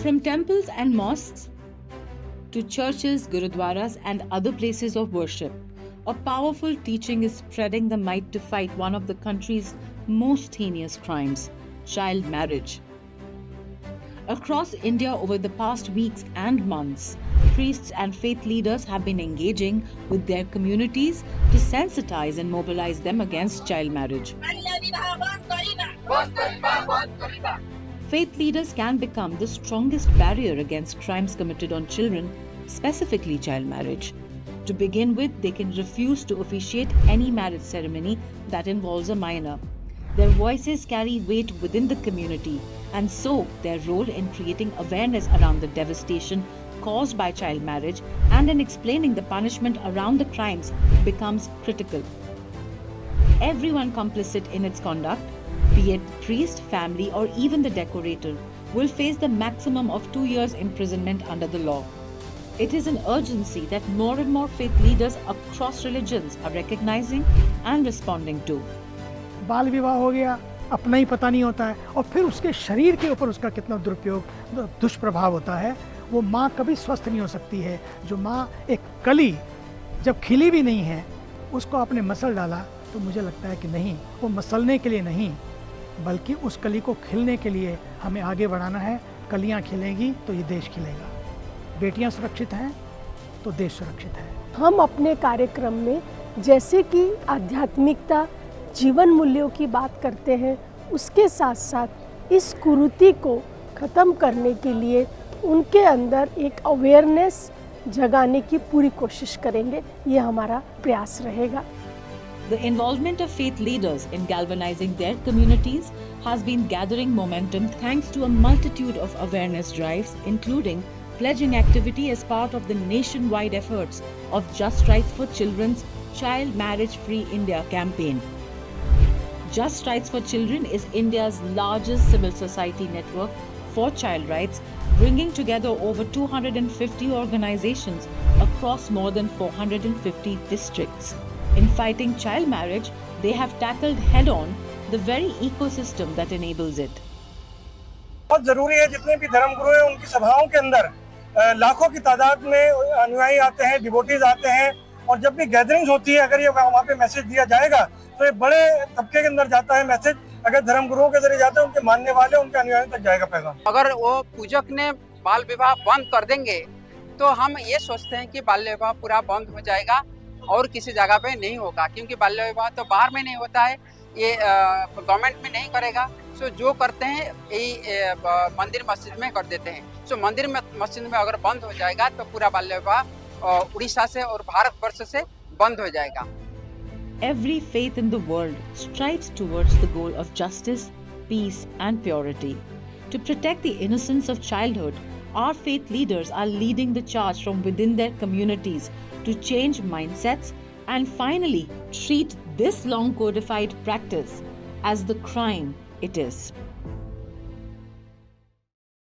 From temples and mosques to churches, gurudwaras, and other places of worship, a powerful teaching is spreading the might to fight one of the country's most heinous crimes, child marriage. Across India over the past weeks and months, priests and faith leaders have been engaging with their communities to sensitize and mobilize them against child marriage. Faith leaders can become the strongest barrier against crimes committed on children, specifically child marriage. To begin with, they can refuse to officiate any marriage ceremony that involves a minor. Their voices carry weight within the community, and so their role in creating awareness around the devastation caused by child marriage and in explaining the punishment around the crimes becomes critical. Everyone complicit in its conduct, be it priest, family, or even the decorator, will face the maximum of 2 years imprisonment under the law. It is an urgency that more and more faith leaders across religions are recognizing and responding to. बाल विवाह हो गया, अपना ही पता नहीं होता है, और फिर उसके शरीर के ऊपर उसका कितना दुरुपयोग, दुष्प्रभाव होता है। वो माँ कभी स्वस्थ नहीं हो सकती है। जो माँ एक कली जब खिली भी नहीं है, उसको आपने मसल डाला, तो मुझे लगता है कि नहीं, वो मसलने के लिए नहीं, बल्कि उस कली को खिलने के लिए हमें आगे बढ़ाना है। कलियाँ खिलेंगी तो ये देश खिलेगा। बेटियाँ सुरक्षित हैं तो देश सुरक्षित है। हम अपने कार्यक्रम में जैसे कि आध्यात्मिकता, जीवन मूल्यों की बात करते हैं, उसके साथ साथ इस कुरीति को ख़त्म करने के लिए उनके अंदर एक अवेयरनेस जगाने की पूरी कोशिश करेंगे। ये हमारा प्रयास रहेगा। The involvement of faith leaders in galvanizing their communities has been gathering momentum thanks to a multitude of awareness drives, including pledging activity as part of the nationwide efforts of Just Rights for Children's Child Marriage Free India campaign. Just Rights for Children is India's largest civil society network for child rights, bringing together over 250 organizations across more than 450 districts. In fighting child marriage, they have tackled head-on the very ecosystem that enables it. बहुत जरूरी है, जितने भी धर्मगुरु हैं उनकी सभाओं के अंदर लाखों की तादाद में अनुयायी आते हैं, डिवोटीज आते हैं, और जब भी गैदरिंग्स होती है, अगर ये वहाँ पे मैसेज दिया जाएगा तो ये बड़े तबके के अंदर जाता है मैसेज। अगर धर्मगुरुओं के जरिए जाता है, उनके मानने वाले, उनके अनुयायियों तक जाएगा पैगाम। अगर वो पूजक ने बाल विवाह बंद कर देंगे तो हम ये सोचते हैं कि बाल्य विवाह पूरा बंद हो जाएगा और किसी जगह पे नहीं होगा, क्योंकि बाल्य विवाह तो बाहर में नहीं होता है, ये गवर्नमेंट में नहीं करेगा। सो जो करते हैं यही मंदिर मस्जिद में कर देते हैं। सो मंदिर में मस्जिद में अगर बंद हो जाएगा तो पूरा बाल्य विवाह उड़ीसा से और भारतवर्ष से बंद हो जाएगा। Every faith in the world strives towards the goal of justice, peace, and purity. To protect the innocence of childhood, our faith leaders are leading the charge from within their communities to change mindsets and finally treat this long codified practice as the crime it is.